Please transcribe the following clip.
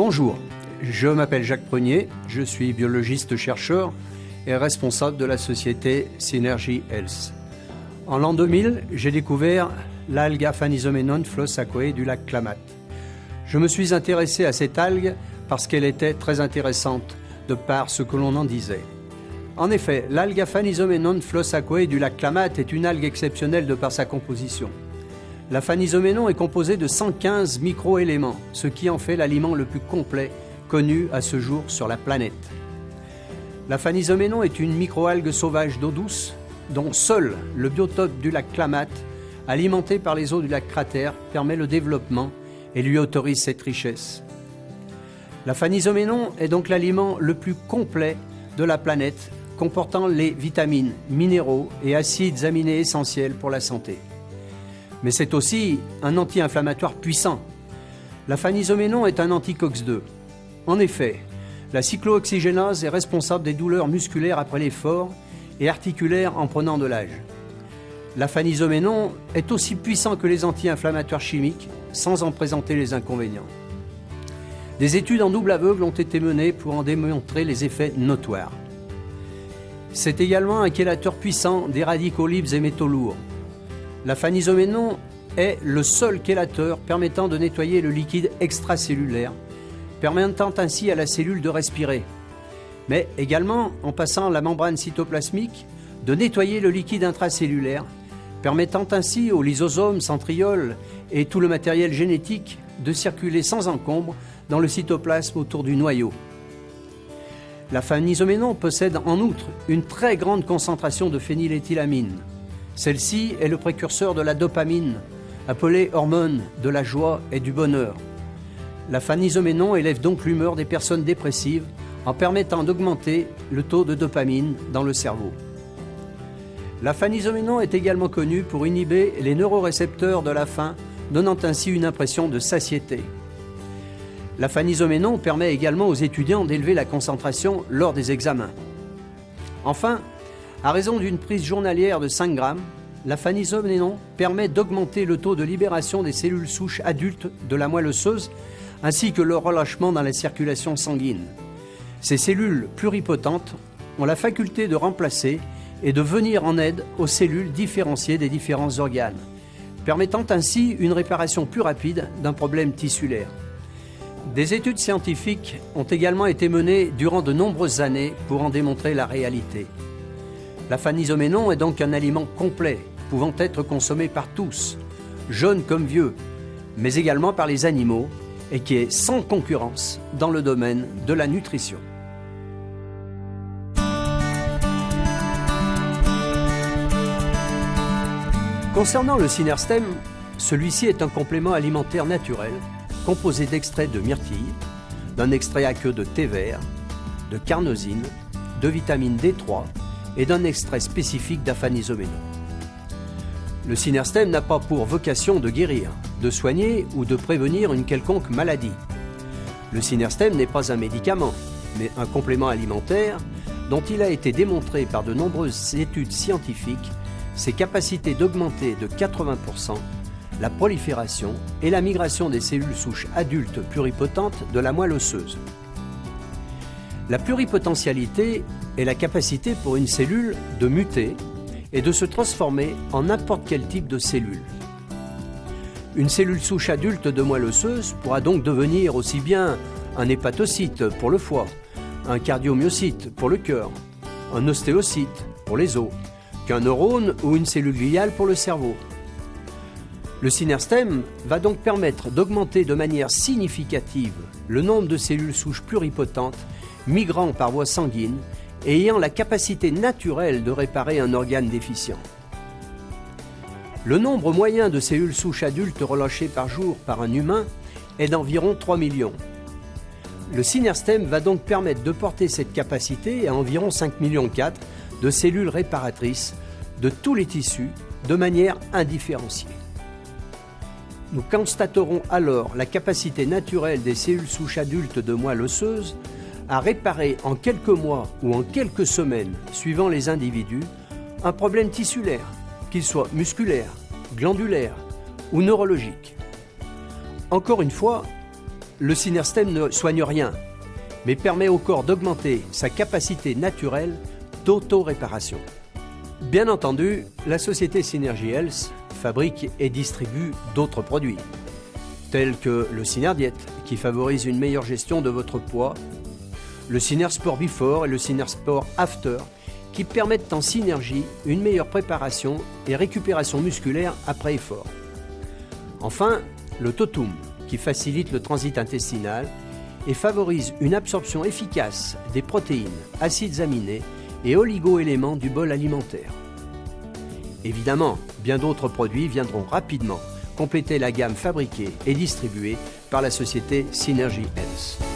Bonjour, je m'appelle Jacques Prunier, je suis biologiste-chercheur et responsable de la société Synergy Health. En l'an 2000, j'ai découvert l'algue Aphanizomenon flosacoe du lac Klamath. Je me suis intéressé à cette algue parce qu'elle était très intéressante de par ce que l'on en disait. En effet, l'algue Aphanizomenon flosacoe du lac Klamath est une algue exceptionnelle de par sa composition. L'aphanizomenon est composé de 115 micro-éléments, ce qui en fait l'aliment le plus complet connu à ce jour sur la planète. L'aphanizomenon est une microalgue sauvage d'eau douce, dont seul le biotope du lac Klamath, alimenté par les eaux du lac Cratère, permet le développement et lui autorise cette richesse. L'aphanizomenon est donc l'aliment le plus complet de la planète, comportant les vitamines, minéraux et acides aminés essentiels pour la santé. Mais c'est aussi un anti-inflammatoire puissant. L'aphanizomenon est un anti-COX-2. En effet, la cyclooxygénase est responsable des douleurs musculaires après l'effort et articulaires en prenant de l'âge. L'aphanizomenon est aussi puissant que les anti-inflammatoires chimiques, sans en présenter les inconvénients. Des études en double aveugle ont été menées pour en démontrer les effets notoires. C'est également un chélateur puissant des radicaux libres et métaux lourds. L'aphanizomenon est le seul chélateur permettant de nettoyer le liquide extracellulaire, permettant ainsi à la cellule de respirer, mais également, en passant la membrane cytoplasmique, de nettoyer le liquide intracellulaire, permettant ainsi aux lysosomes, centrioles et tout le matériel génétique de circuler sans encombre dans le cytoplasme autour du noyau. L'aphanizomenon possède en outre une très grande concentration de phényléthylamine. Celle-ci est le précurseur de la dopamine, appelée hormone de la joie et du bonheur. L'aphanizomenon élève donc l'humeur des personnes dépressives en permettant d'augmenter le taux de dopamine dans le cerveau. L'aphanizomenon est également connu pour inhiber les neurorécepteurs de la faim, donnant ainsi une impression de satiété. L'aphanizomenon permet également aux étudiants d'élever la concentration lors des examens. Enfin, à raison d'une prise journalière de 5 grammes, l'aphanizomenon permet d'augmenter le taux de libération des cellules souches adultes de la moelle osseuse ainsi que leur relâchement dans la circulation sanguine. Ces cellules pluripotentes ont la faculté de remplacer et de venir en aide aux cellules différenciées des différents organes, permettant ainsi une réparation plus rapide d'un problème tissulaire. Des études scientifiques ont également été menées durant de nombreuses années pour en démontrer la réalité. L'aphanizomenon est donc un aliment complet, pouvant être consommé par tous, jeunes comme vieux, mais également par les animaux, et qui est sans concurrence dans le domaine de la nutrition. Concernant le Synerstem, celui-ci est un complément alimentaire naturel composé d'extraits de myrtille, d'un extrait aqueux de thé vert, de carnosine, de vitamine D3 et d'un extrait spécifique d'aphanizomenon. Le Synerstem n'a pas pour vocation de guérir, de soigner ou de prévenir une quelconque maladie. Le Synerstem n'est pas un médicament, mais un complément alimentaire dont il a été démontré par de nombreuses études scientifiques ses capacités d'augmenter de 80% la prolifération et la migration des cellules souches adultes pluripotentes de la moelle osseuse. La pluripotentialité est la capacité pour une cellule de muter et de se transformer en n'importe quel type de cellule. Une cellule souche adulte de moelle osseuse pourra donc devenir aussi bien un hépatocyte pour le foie, un cardiomyocyte pour le cœur, un ostéocyte pour les os, qu'un neurone ou une cellule gliale pour le cerveau. Le Synerstem va donc permettre d'augmenter de manière significative le nombre de cellules souches pluripotentes migrant par voie sanguine et ayant la capacité naturelle de réparer un organe déficient. Le nombre moyen de cellules souches adultes relâchées par jour par un humain est d'environ 3 millions. Le Synerstem va donc permettre de porter cette capacité à environ 5,4 millions de cellules réparatrices de tous les tissus de manière indifférenciée. Nous constaterons alors la capacité naturelle des cellules souches adultes de moelle osseuse à réparer en quelques mois ou en quelques semaines, suivant les individus, un problème tissulaire, qu'il soit musculaire, glandulaire ou neurologique. Encore une fois, le Synerstem ne soigne rien, mais permet au corps d'augmenter sa capacité naturelle d'auto-réparation. Bien entendu, la société Synergy Health fabrique et distribue d'autres produits, tels que le Synerdiet, qui favorise une meilleure gestion de votre poids, le Synersport Before et le Synersport After, qui permettent en synergie une meilleure préparation et récupération musculaire après effort. Enfin, le Totum, qui facilite le transit intestinal et favorise une absorption efficace des protéines, acides aminés et oligo-éléments du bol alimentaire. Évidemment, bien d'autres produits viendront rapidement compléter la gamme fabriquée et distribuée par la société Synergy Health.